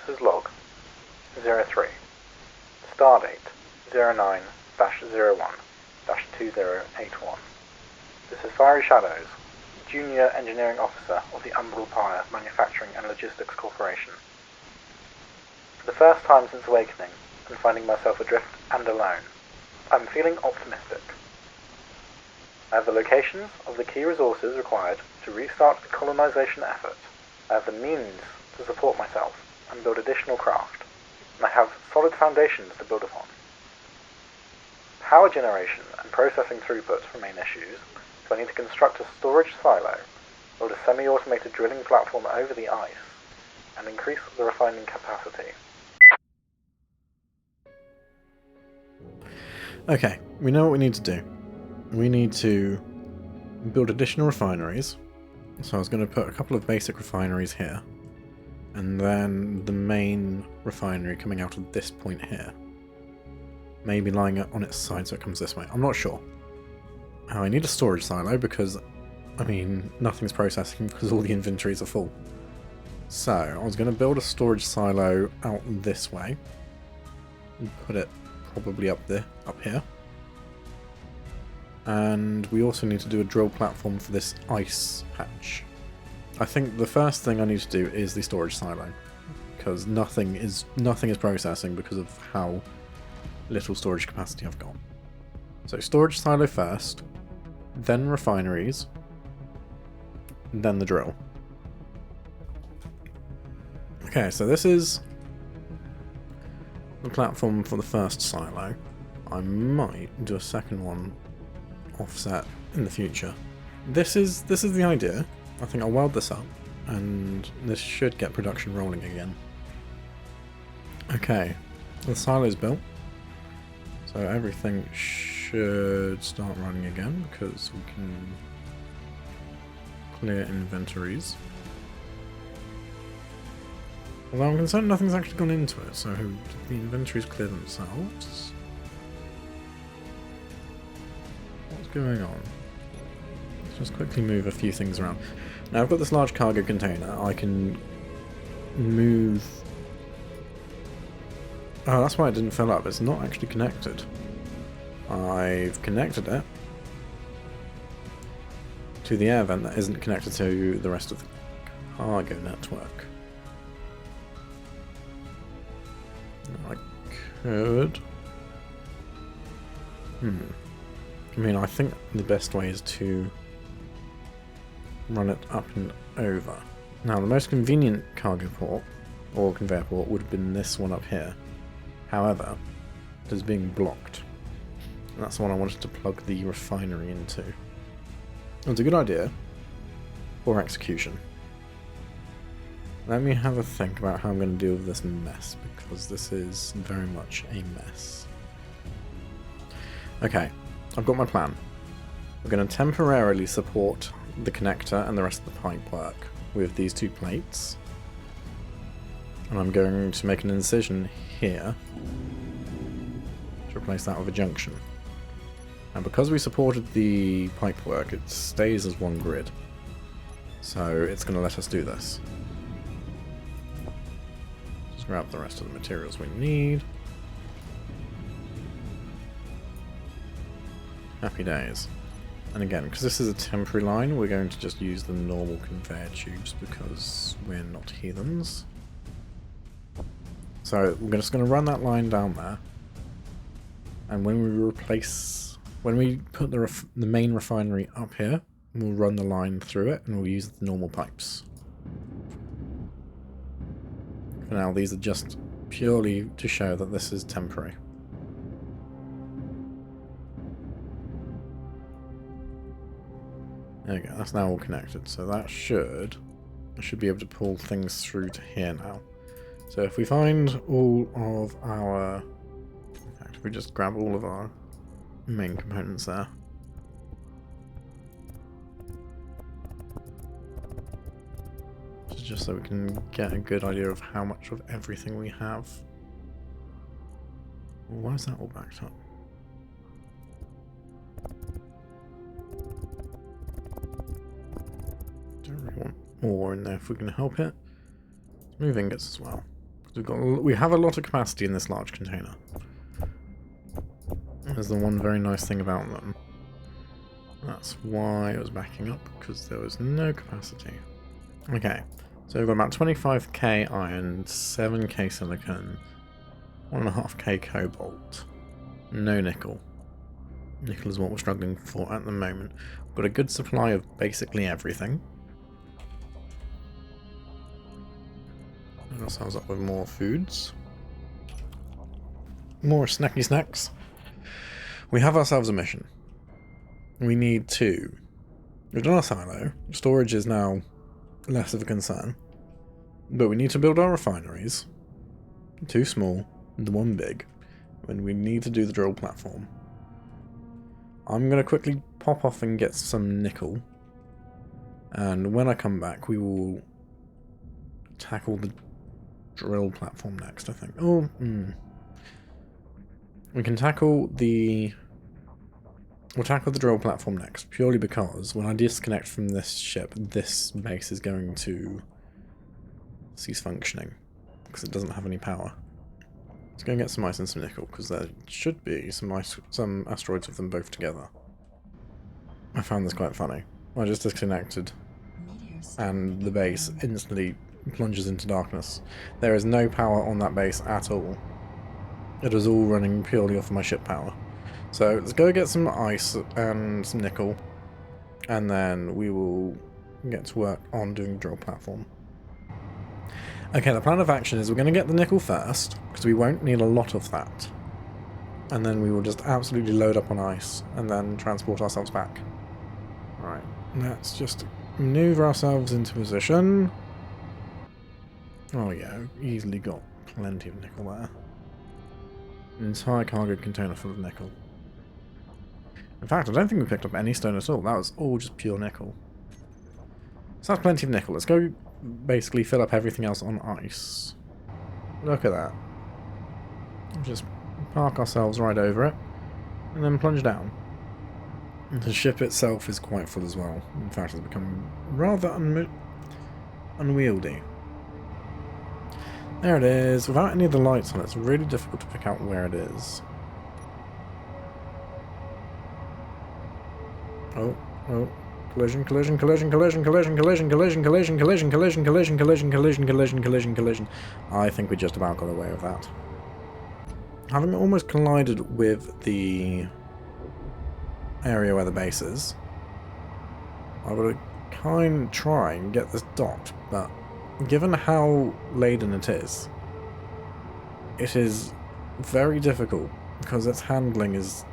Officer's Log 03. Stardate 09-01-2081. This is Fiery Shadows, Junior Engineering Officer of the Umbral Pyre Manufacturing and Logistics Corporation. For the first time since awakening, and finding myself adrift and alone, I'm feeling optimistic. I have the locations of the key resources required to restart the colonization effort. I have the means to support myself and build additional craft, and I have solid foundations to build upon. Power generation and processing throughput remain issues, so I need to construct a storage silo, build a semi-automated drilling platform over the ice, and increase the refining capacity. Okay, we know what we need to do. We need to build additional refineries. So I was going to put a couple of basic refineries here, and then the main refinery coming out of this point here. Maybe lying on its side so it comes this way. I'm not sure. I need a storage silo because, I mean, nothing's processing because all the inventories are full. So I was going to build a storage silo out this way. And put it probably up here. And we also need to do a drill platform for this ice patch. I think the first thing I need to do is the storage silo, because nothing is processing because of how little storage capacity I've got. So storage silo first, then refineries, then the drill. Okay, so this is the platform for the first silo. I might do a second one offset in the future. This is the idea. I think I'll weld this up and this should get production rolling again. Okay, the silo's built, so everything should start running again because we can clear inventories. Although I'm concerned nothing's actually gone into it, so did the inventories clear themselves? What's going on? Let's just quickly move a few things around. Now I've got this large cargo container. I can move... Oh, that's why it didn't fill up. It's not actually connected. I've connected it to the air vent that isn't connected to the rest of the cargo network. I could... I mean, I think the best way is to run it up and over. Now, the most convenient cargo port, or conveyor port, would have been this one up here. However, it is being blocked. And that's the one I wanted to plug the refinery into. It's a good idea. Or execution. Let me have a think about how I'm going to deal with this mess, because this is very much a mess. Okay, I've got my plan. We're going to temporarily support the connector and the rest of the pipe work with these two plates. And I'm going to make an incision here to replace that with a junction. And because we supported the pipe work, it stays as one grid. So it's going to let us do this. Just grab the rest of the materials we need. Happy days. And again, because this is a temporary line, we're going to just use the normal conveyor tubes because we're not heathens. So we're just going to run that line down there. And when we put the main refinery up here, we'll run the line through it and we'll use the normal pipes. For now, these are just purely to show that this is temporary. There we go, that's now all connected, so I should be able to pull things through to here now. So if we find all of our... In fact, if we just grab all of our main components there. Just so we can get a good idea of how much of everything we have. Why is that all backed up? Don't really want more in there if we can help it. Let's move ingots as well. We have a lot of capacity in this large container. That's the one very nice thing about them. That's why it was backing up, because there was no capacity. Okay, so we've got about 25k iron, 7k silicon, 1.5k cobalt, no nickel. Nickel is what we're struggling for at the moment. We've got a good supply of basically everything. Put ourselves up with more foods. More snacky snacks. We have ourselves a mission. We need to... We've done our silo. Storage is now less of a concern. But we need to build our refineries. 2 small and 1 big. When we need to do the drill platform. I'm going to quickly pop off and get some nickel. And when I come back, we will tackle the drill platform next, I think. Oh, we can tackle the... We'll tackle the drill platform next, purely because when I disconnect from this ship, this base is going to cease functioning, because it doesn't have any power. Let's go and get some ice and some nickel, because there should be some asteroids with them both together. I found this quite funny. I just disconnected, and the base instantly plunges into darkness. There is no power on that base at all. It is all running purely off my ship power. So let's go get some ice and some nickel, and then we will get to work on doing the drill platform. Okay, the plan of action is we're going to get the nickel first, because we won't need a lot of that. And then we will just absolutely load up on ice, and then transport ourselves back. Alright, let's just maneuver ourselves into position. Oh yeah, easily got plenty of nickel there. An entire cargo container full of nickel. In fact, I don't think we picked up any stone at all. That was all just pure nickel. So that's plenty of nickel. Let's go basically fill up everything else on ice. Look at that. Just park ourselves right over it, and then plunge down. The ship itself is quite full as well. In fact, it's become rather unwieldy. There it is. Without any of the lights on it, it's really difficult to pick out where it is. Oh, collision, collision, collision, collision, collision, collision, collision, collision, collision, collision, collision, collision, collision, collision, collision, collision. I think we just about got away with that. Having almost collided with the area where the base is, I would try and get this docked, but given how laden it is very difficult, because its handling is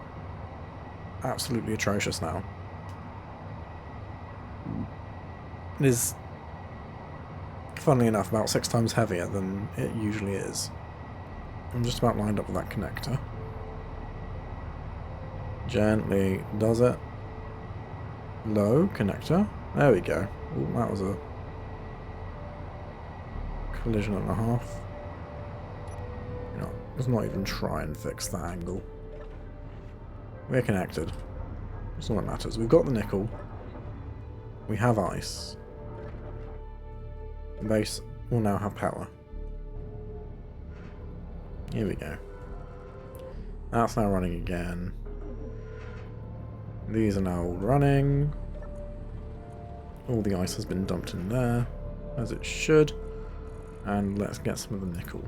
absolutely atrocious now. It is, funnily enough, about 6 times heavier than it usually is. I'm just about lined up with that connector. Gently does it. Low connector. There we go. Ooh, that was a collision and a half. You know, let's not even try and fix that angle. We're connected. That's all that matters. We've got the nickel. We have ice. The base will now have power. Here we go. That's now running again. These are now running. All the ice has been dumped in there, as it should. And let's get some of the nickel.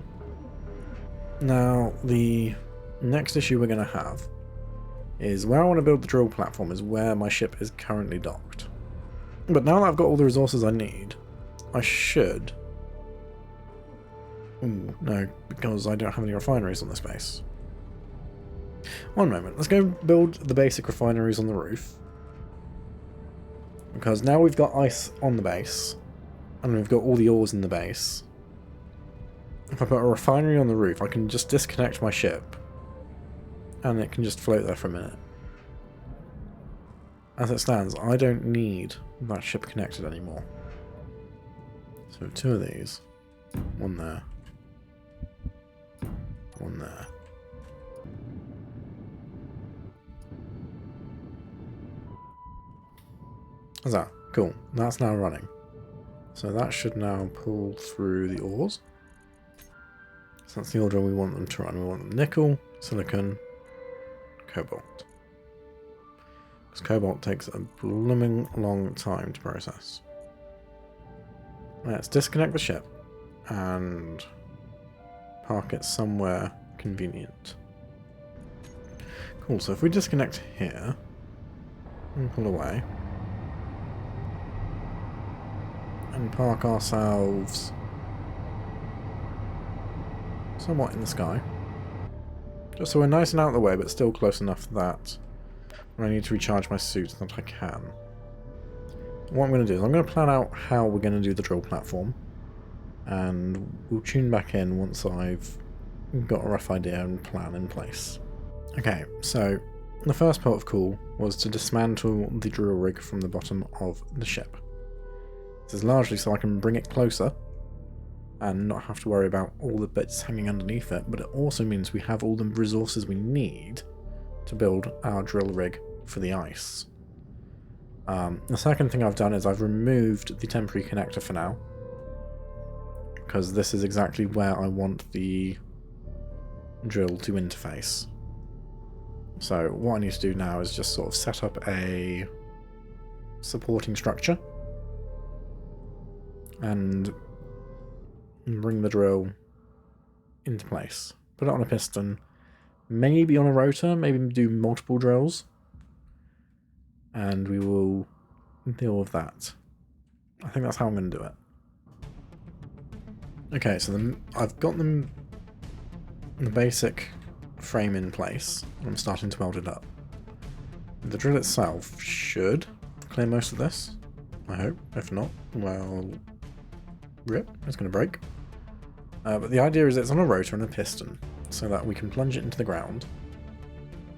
Now, the next issue we're going to have is where I want to build the drill platform is where my ship is currently docked. But now that I've got all the resources I need, I should... Ooh, no, because I don't have any refineries on this base. One moment, let's go build the basic refineries on the roof. Because now we've got ice on the base, and we've got all the ores in the base. If I put a refinery on the roof, I can just disconnect my ship, and it can just float there for a minute. As it stands, I don't need that ship connected anymore. So 2 of these. 1 there. 1 there. How's that? Cool. That's now running. So that should now pull through the ores. So that's the order we want them to run. We want them nickel, silicon, cobalt. Because cobalt takes a blooming long time to process. Let's disconnect the ship and park it somewhere convenient. Cool, so if we disconnect here and pull away and park ourselves somewhat in the sky, just so we're nice and out of the way but still close enough that when I need to recharge my suit that I can. What I'm going to do is I'm going to plan out how we're going to do the drill platform, and we'll tune back in once I've got a rough idea and plan in place. Okay, so the first part of call was to dismantle the drill rig from the bottom of the ship. This is largely so I can bring it closer and not have to worry about all the bits hanging underneath it, but it also means we have all the resources we need to build our drill rig for the ice. The second thing I've done is I've removed the temporary connector for now, because this is exactly where I want the drill to interface. So what I need to do now is just sort of set up a supporting structure and bring the drill into place. Put it on a piston, maybe on a rotor, maybe do multiple drills, and we will deal with that. I think that's how I'm going to do it. Okay, so I've got the basic frame in place, and I'm starting to weld it up. The drill itself should clear most of this, I hope. If not, well, rip, it's going to break. But the idea is it's on a rotor and a piston, so that we can plunge it into the ground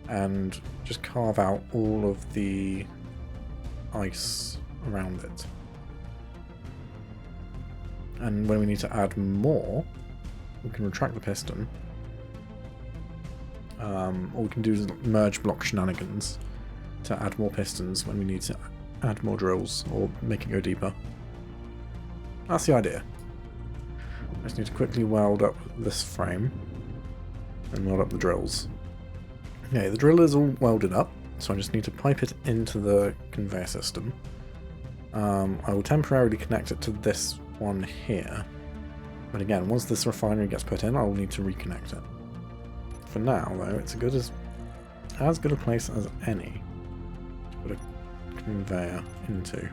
and just carve out all of the ice around it. And when we need to add more, we can retract the piston, or we can do merge block shenanigans to add more pistons when we need to add more drills or make it go deeper. That's the idea. I just need to quickly weld up this frame and weld up the drills. Okay, the drill is all welded up, so I just need to pipe it into the conveyor system. I will temporarily connect it to this one here, but again, once this refinery gets put in, I will need to reconnect it. For now, though, it's as good a place as any to put a conveyor into.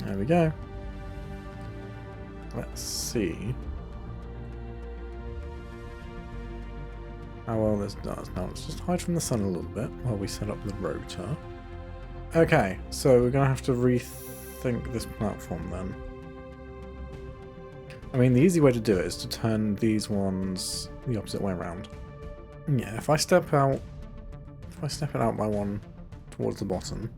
There we go. Let's see how well this does. Now let's just hide from the sun a little bit while we set up the rotor. Okay, so we're going to have to rethink this platform then. I mean, the easy way to do it is to turn these ones the opposite way around. Yeah, if I step it out by one towards the bottom,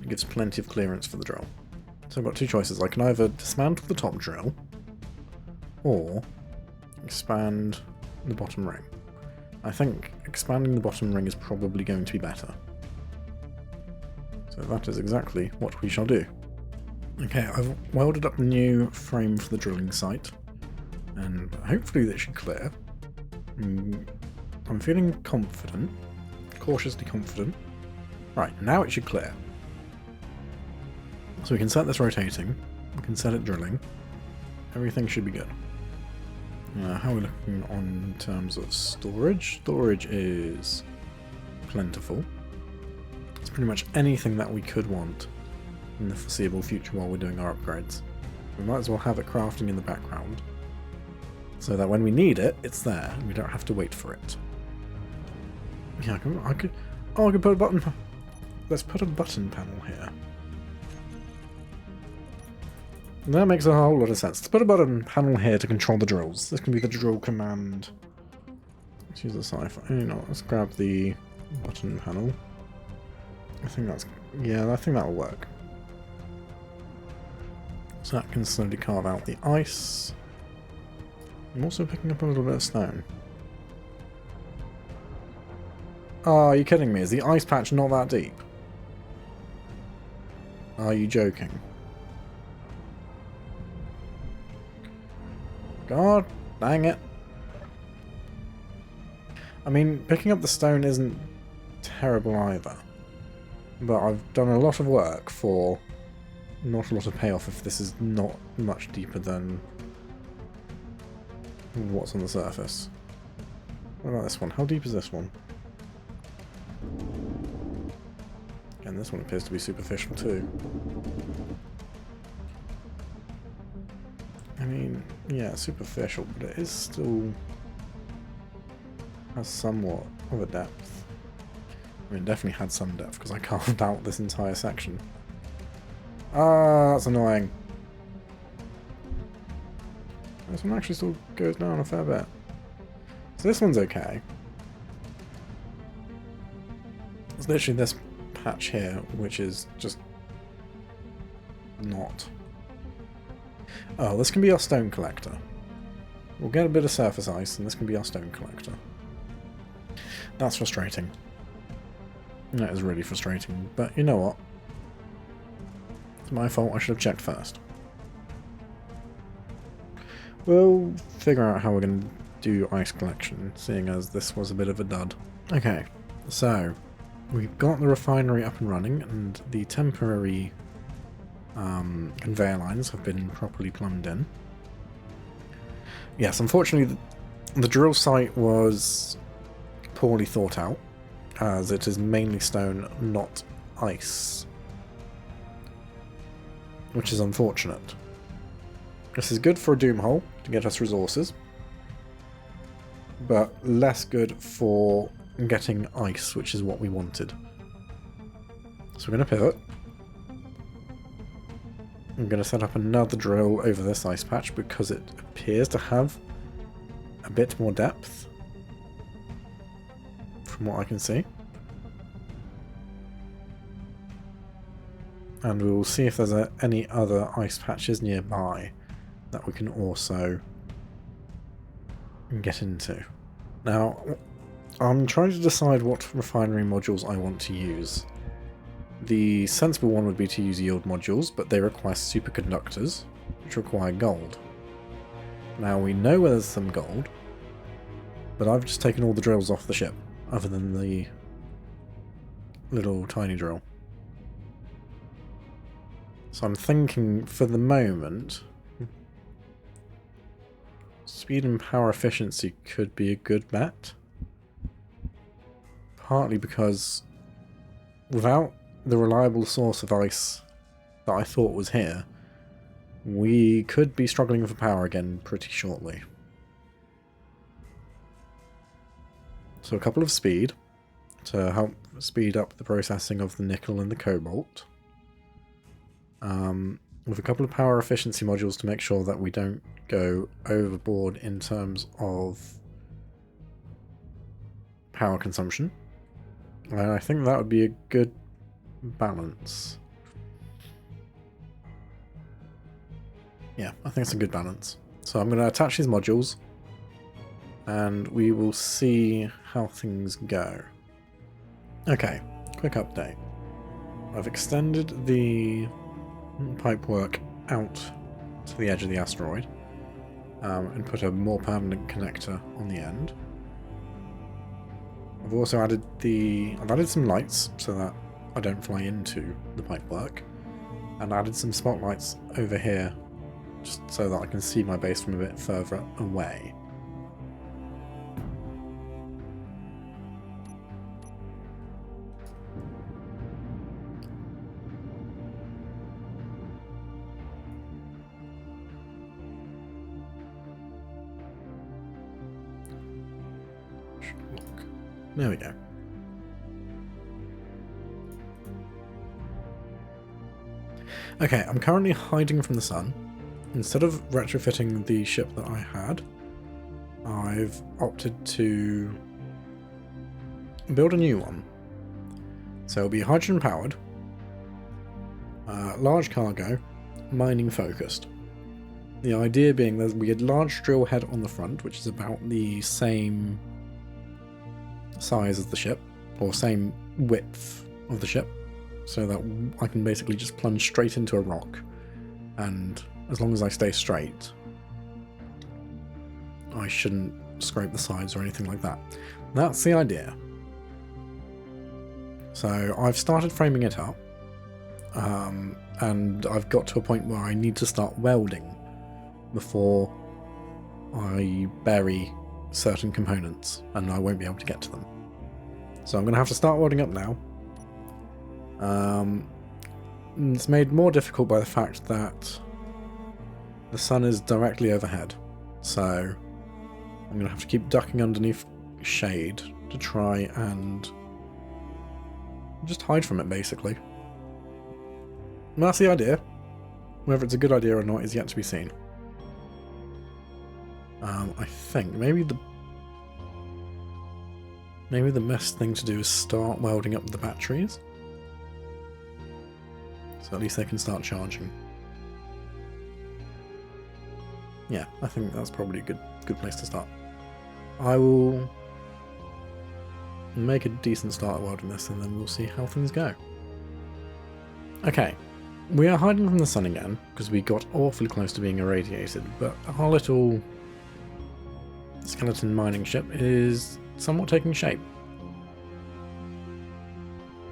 it gives plenty of clearance for the drill. So I've got two choices. I can either dismantle the top drill or expand the bottom ring. I think expanding the bottom ring is probably going to be better. So that is exactly what we shall do. Okay, I've welded up the new frame for the drilling site, and hopefully that should clear. I'm feeling confident, cautiously confident. Right, now it should clear. So we can set this rotating, we can set it drilling, everything should be good. How are we looking on terms of storage? Storage is plentiful. It's pretty much anything that we could want in the foreseeable future while we're doing our upgrades. We might as well have it crafting in the background, so that when we need it, it's there, and we don't have to wait for it. Yeah, I could put a button. Let's put a button panel here. That makes a whole lot of sense. Let's put a button panel here to control the drills. This can be the drill command. Let's use the Sci-Fi. You know, let's grab the button panel. I think that'll work. So that can slowly carve out the ice. I'm also picking up a little bit of stone. Oh, are you kidding me? Is the ice patch not that deep? Are you joking? God dang it. I mean, picking up the stone isn't terrible either. But I've done a lot of work for not a lot of payoff if this is not much deeper than what's on the surface. What about this one? How deep is this one? And this one appears to be superficial too. I mean, yeah, superficial, but it is still has somewhat of a depth. I mean, it definitely had some depth because I carved out this entire section. Ah, that's annoying. This one actually still goes down a fair bit. So this one's okay. It's literally this patch here, which is just not. Oh, this can be our stone collector. We'll get a bit of surface ice, and this can be our stone collector. That's frustrating. That is really frustrating, but you know what? It's my fault, I should have checked first. We'll figure out how we're going to do ice collection, seeing as this was a bit of a dud. Okay, so we've got the refinery up and running, and the temporary conveyor lines have been properly plumbed in. Yes, unfortunately the drill site was poorly thought out, as it is mainly stone, not ice. Which is unfortunate. This is good for a doom hole to get us resources, but less good for getting ice, which is what we wanted. So we're going to pivot. I'm going to set up another drill over this ice patch because it appears to have a bit more depth from what I can see. And we will see if there's any other ice patches nearby that we can also get into. Now, I'm trying to decide what refinery modules I want to use. The sensible one would be to use yield modules, but they require superconductors, which require gold. Now, we know where there's some gold, but I've just taken all the drills off the ship, other than the little tiny drill. So I'm thinking, for the moment, speed and power efficiency could be a good bet. Partly because without the reliable source of ice that I thought was here, we could be struggling for power again pretty shortly. So a couple of speed to help speed up the processing of the nickel and the cobalt. With a couple of power efficiency modules to make sure that we don't go overboard in terms of power consumption. And I think that would be a good balance. Yeah, I think it's a good balance. So I'm going to attach these modules and we will see how things go. Okay, quick update. I've extended the pipework out to the edge of the asteroid and put a more permanent connector on the end. I've also added some lights so that I don't fly into the pipework, and added some spotlights over here just so that I can see my base from a bit further away. There we go. Okay, I'm currently hiding from the sun. Instead of retrofitting the ship that I had, I've opted to build a new one. So it'll be hydrogen powered, large cargo, mining focused. The idea being that we had large drill head on the front, which is about the same size as the ship, or same width of the ship, so that I can basically just plunge straight into a rock, and as long as I stay straight, I shouldn't scrape the sides or anything like that. That's the idea. So I've started framing it up, and I've got to a point where I need to start welding before I bury certain components, and I won't be able to get to them. So I'm going to have to start welding up now. It's made more difficult by the fact that the sun is directly overhead, so I'm going to have to keep ducking underneath shade to try and just hide from it, basically. And that's the idea. Whether it's a good idea or not is yet to be seen. I think maybe the best thing to do is start welding up the batteries, so at least they can start charging. Yeah, I think that's probably a good place to start. I will make a decent start at welding this, and then we'll see how things go. Okay, we are hiding from the sun again because we got awfully close to being irradiated, but our little skeleton mining ship is somewhat taking shape.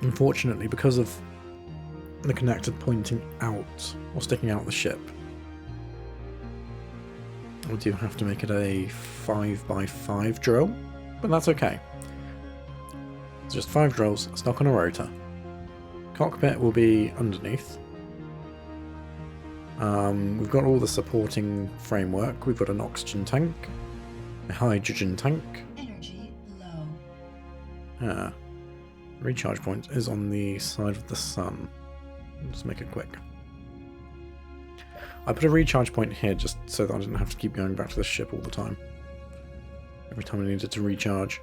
Unfortunately, because of the connector pointing out or sticking out the ship, I do have to make it a 5x5 drill, but that's okay. It's just 5 drills stuck on a rotor. Cockpit will be underneath. We've got all the supporting framework. We've got an oxygen tank, a hydrogen tank. Energy low. Recharge point is on the side of the sun. Just make it quick. I put a recharge point here just so that I didn't have to keep going back to the ship all the time. Every time I needed to recharge.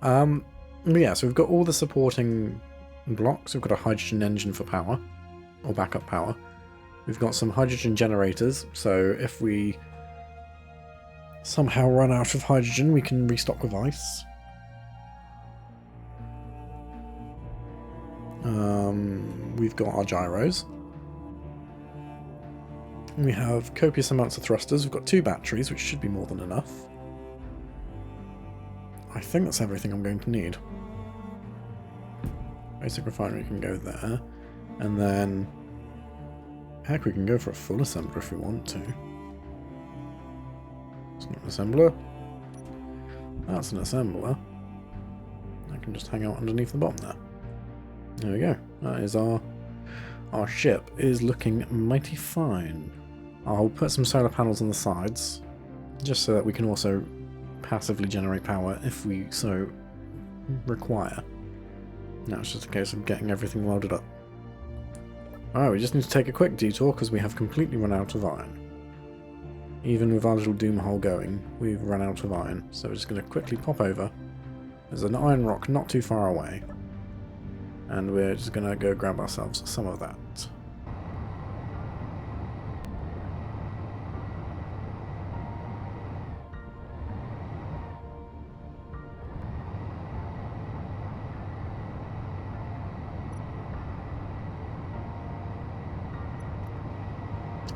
But yeah, so we've got all the supporting blocks. We've got a hydrogen engine for power, or backup power. We've got some hydrogen generators, so if we somehow run out of hydrogen, we can restock with ice. We've got our gyros. We have copious amounts of thrusters. We've got 2 batteries, which should be more than enough. I think that's everything I'm going to need. Basic refinery can go there. And then, heck, we can go for a full assembler if we want to. It's not an assembler. That's an assembler. I can just hang out underneath the bottom there. There we go. That is our ship is looking mighty fine. I'll put some solar panels on the sides, just so that we can also passively generate power if we so require. Now it's just a case of getting everything welded up. Alright, we just need to take a quick detour because we have completely run out of iron. Even with our little doom hole going, we've run out of iron, so we're just going to quickly pop over. There's an iron rock not too far away, and we're just going to go grab ourselves some of that.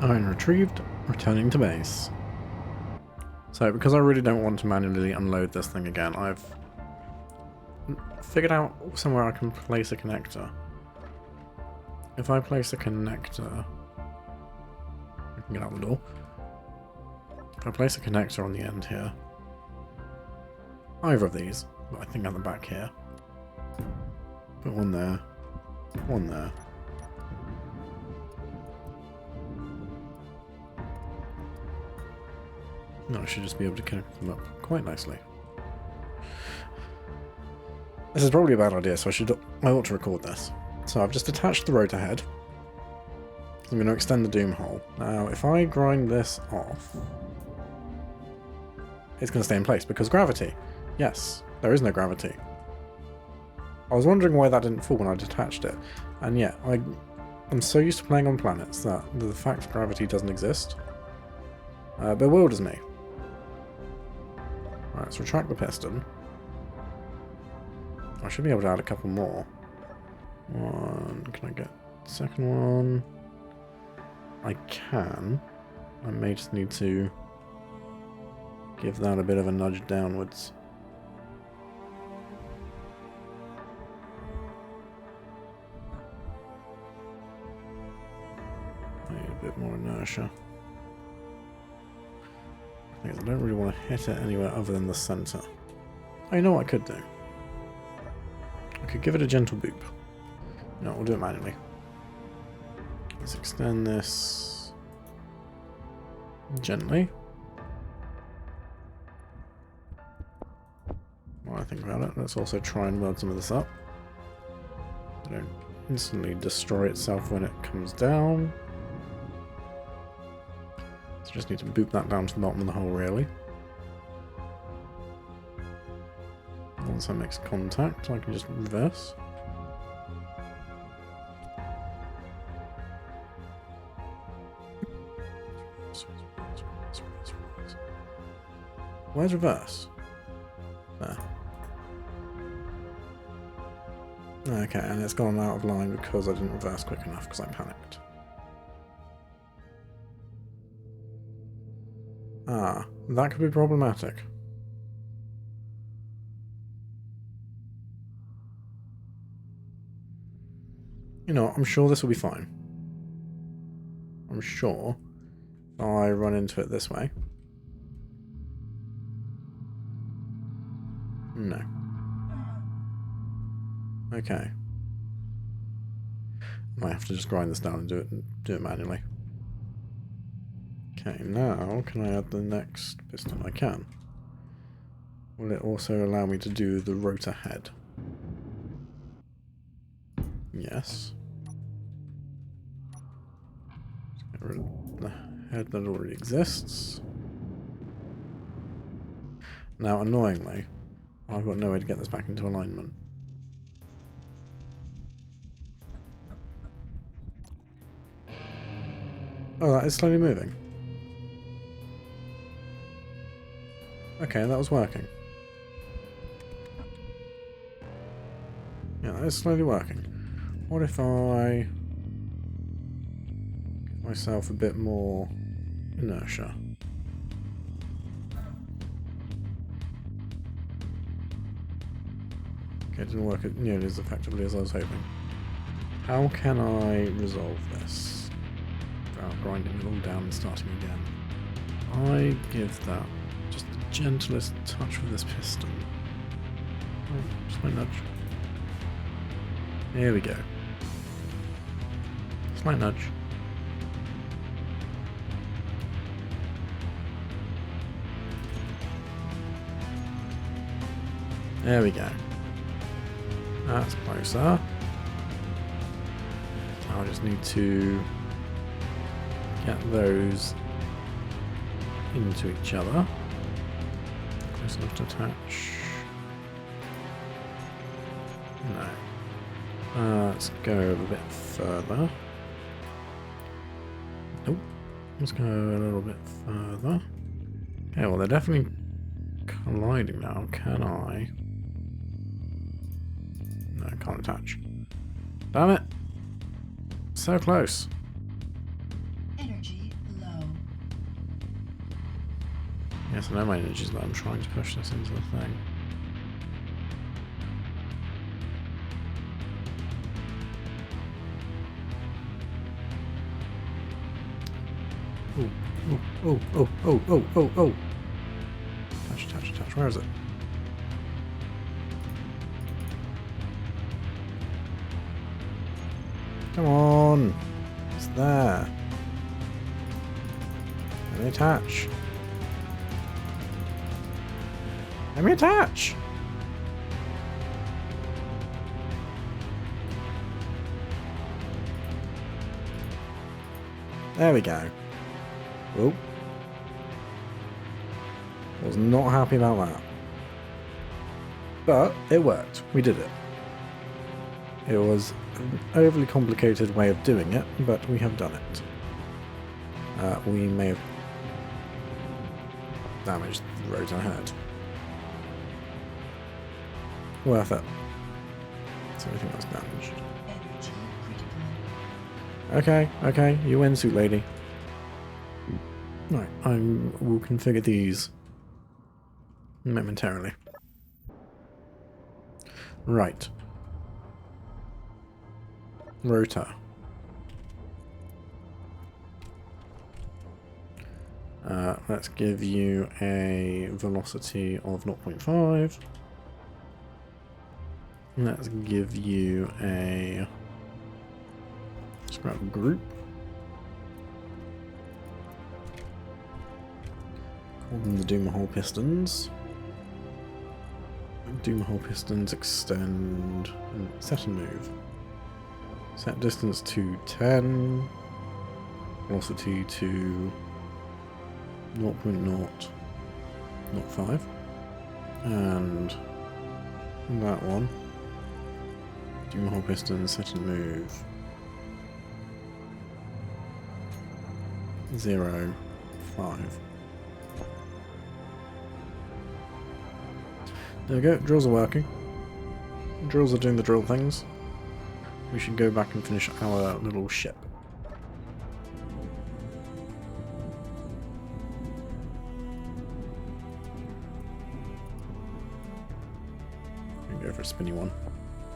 Iron retrieved, returning to base. So, because I really don't want to manually unload this thing again, I've figured out somewhere I can place a connector. If I place a connector, I can get out the door. If I place a connector on the end here, either of these, but I think at the back here, put one there, one there. No, I should just be able to connect them up quite nicely. This is probably a bad idea, so I ought to record this. So I've just attached the rotor head. I'm going to extend the doom hole. Now, if I grind this off, it's going to stay in place because gravity. Yes, there is no gravity. I was wondering why that didn't fall when I detached it, and yet I'm so used to playing on planets that the fact gravity doesn't exist bewilders me. Right, let's retract the piston. I should be able to add a couple more. 1, Can I get the second one? I can. I may just need to give that a bit of a nudge downwards. I need a bit more inertia. I don't really want to hit it anywhere other than the centre. Oh, you know what I could do? I could give it a gentle boop. No, we'll do it manually. Let's extend this gently. While I think about it, let's also try and weld some of this up. Don't instantly destroy itself when it comes down. So just need to boop that down to the bottom of the hole, really. Once that makes contact, I can just reverse. Where's reverse? There. Okay, and it's gone out of line because I didn't reverse quick enough because I panicked. Ah, that could be problematic. You know, I'm sure this will be fine. I'm sure if I run into it this way. No. Okay. I might have to just grind this down and do it manually. Okay, now can I add the next piston? I can. Will it also allow me to do the rotor head? Yes. Get rid of the head that already exists. Now, annoyingly, I've got no way to get this back into alignment. Oh, that is slowly moving. Okay, that was working. Yeah, that is slowly working. What if I give myself a bit more inertia? Okay, it didn't work nearly as effectively as I was hoping. How can I resolve this without grinding it all down and starting again? I give that just the gentlest touch with this piston. Oh, just my nudge. There we go. Slight nudge. There we go. That's closer. I'll just need to get those into each other. Close enough to attach. No. Let's go a bit further. Nope. Let's go a little bit further. Okay, well they're definitely colliding now. Can I? No, I can't attach. Damn it! So close. Energy low. Yes, I know my energy's low. I'm trying to push this into the thing. Oh. Touch. Where is it? Come on. It's there. Let me attach. Let me attach. There we go. Oh. Was not happy about that. But it worked. We did it. It was an overly complicated way of doing it, but we have done it. We may have damaged the rotor head. Worth it. That's everything that's damaged. Energy critical. Okay, okay, you win, suit lady. Right, I will configure these momentarily. Right. Rotor. Let's give you a velocity of 0.5. Let's give you a... Let's grab a group. Call them the Doomahole Pistons. Doomahole Pistons extend and set and move. Set distance to 10. Velocity to 0.005. And that one. Doomahole Pistons, set and move. 0.5. There we go, drills are working. Drills are doing the drill things. We should go back and finish our little ship. Go for a spinny one.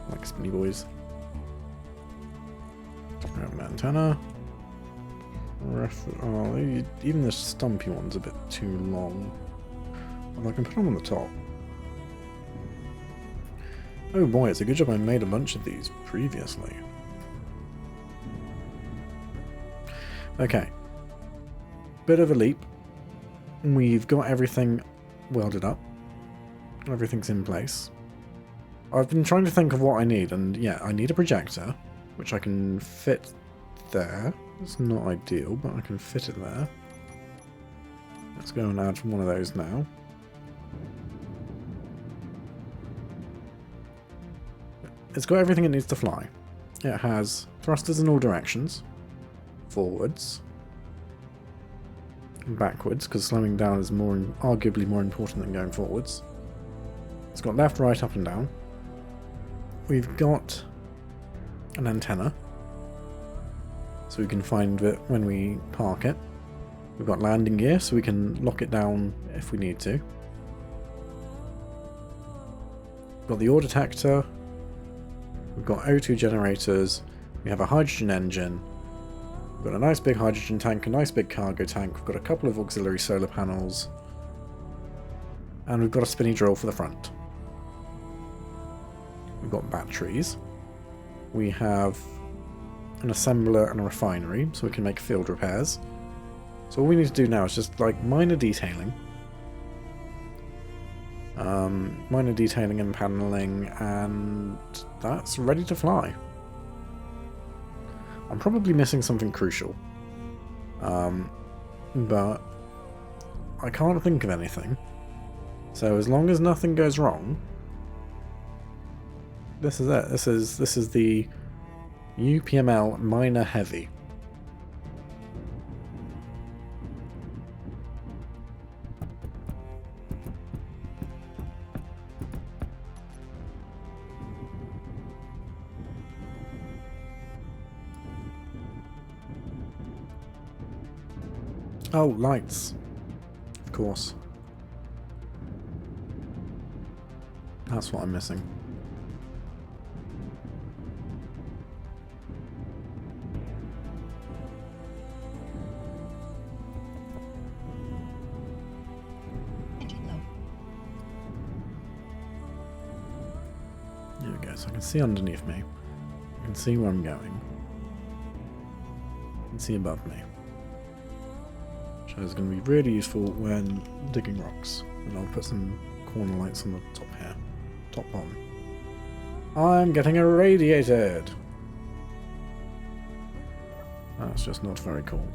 I like spinny boys. Grab an antenna. Oh, even the stumpy one's a bit too long. Well, I can put them on the top. Oh boy, it's a good job I made a bunch of these previously. Okay. Bit of a leap. We've got everything welded up. Everything's in place. I've been trying to think of what I need, and yeah, I need a projector, which I can fit there. It's not ideal, but I can fit it there. Let's go and add one of those now. It's got everything it needs to fly. It has thrusters in all directions, forwards, and backwards, because slowing down is arguably more important than going forwards. It's got left, right, up and down. We've got an antenna, so we can find it when we park it. We've got landing gear, so we can lock it down if we need to. We've got the ore detector. We've got O2 generators. We have a hydrogen engine. We've got a nice big hydrogen tank, a nice big cargo tank. We've got a couple of auxiliary solar panels. And we've got a spinny drill for the front. We've got batteries. We have an assembler and a refinery, so we can make field repairs. So all we need to do now is just like minor detailing. Minor detailing and paneling, and that's ready to fly. I'm probably missing something crucial. But I can't think of anything. So as long as nothing goes wrong, this is it. This is the UPML Minor Heavy. Oh, lights. Of course. That's what I'm missing. There we go, so I can see underneath me. I can see where I'm going. I can see above me. Which is going to be really useful when digging rocks. And I'll put some corner lights on the top here. Top on. I'm getting irradiated! That's just not very cool.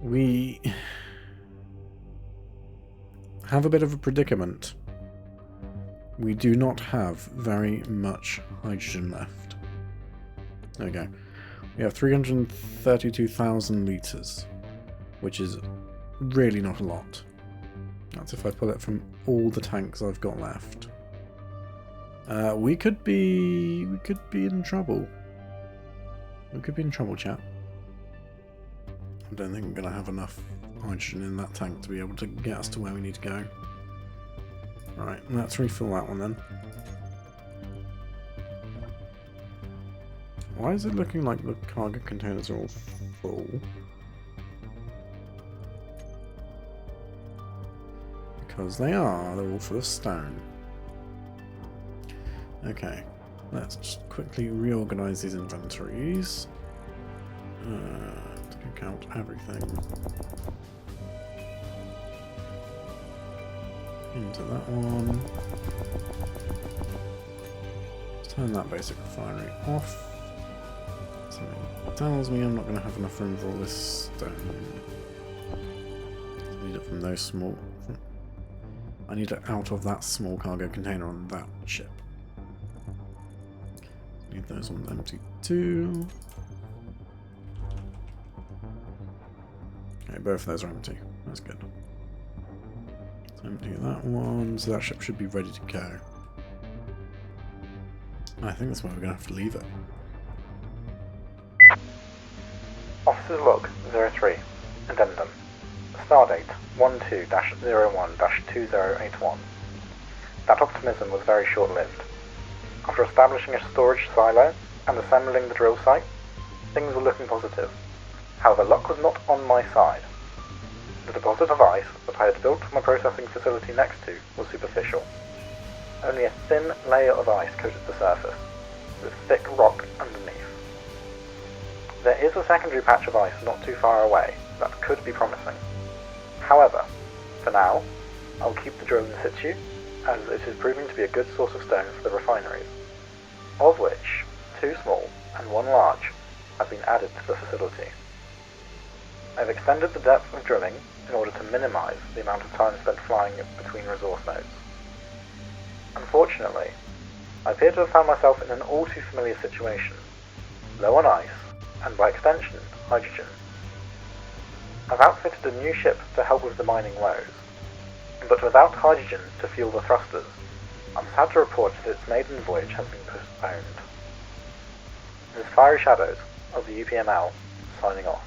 We have a bit of a predicament. We do not have very much hydrogen left. There we go. We have 332,000 litres, which is really not a lot. That's if I pull it from all the tanks I've got left. We could be in trouble. We could be in trouble, chat. I don't think we're going to have enough hydrogen in that tank to be able to get us to where we need to go. Right, let's refill that one then. Why is it looking like the cargo containers are all full? Because they are, they're all full of stone. Okay, let's just quickly reorganize these inventories. To count everything. Into that one. Let's turn that basic refinery off. Something tells me I'm not going to have enough room for all this stone. I need it from those small... I need it out of that small cargo container on that ship. Leave those ones empty too. Okay, both of those are empty. That's good. Let's empty that one, so that ship should be ready to go. I think that's where we're going to have to leave it. Officer's Log 03. Addendum. Stardate 12-01-2081. That optimism was very short-lived. After establishing a storage silo and assembling the drill site, things were looking positive. However, luck was not on my side. The deposit of ice that I had built my processing facility next to was superficial. Only a thin layer of ice coated the surface, with thick rock underneath. There is a secondary patch of ice not too far away that could be promising. However, for now, I'll keep the drill in situ, as it is proving to be a good source of stone for the refineries, of which 2 small and 1 large have been added to the facility. I've extended the depth of drilling in order to minimise the amount of time spent flying between resource nodes. Unfortunately, I appear to have found myself in an all too familiar situation, low on ice, and by extension, hydrogen. I've outfitted a new ship to help with the mining woes, but without hydrogen to fuel the thrusters, I'm sad to report that its maiden voyage has been postponed. This is Fiery Shadows of the UPML, signing off.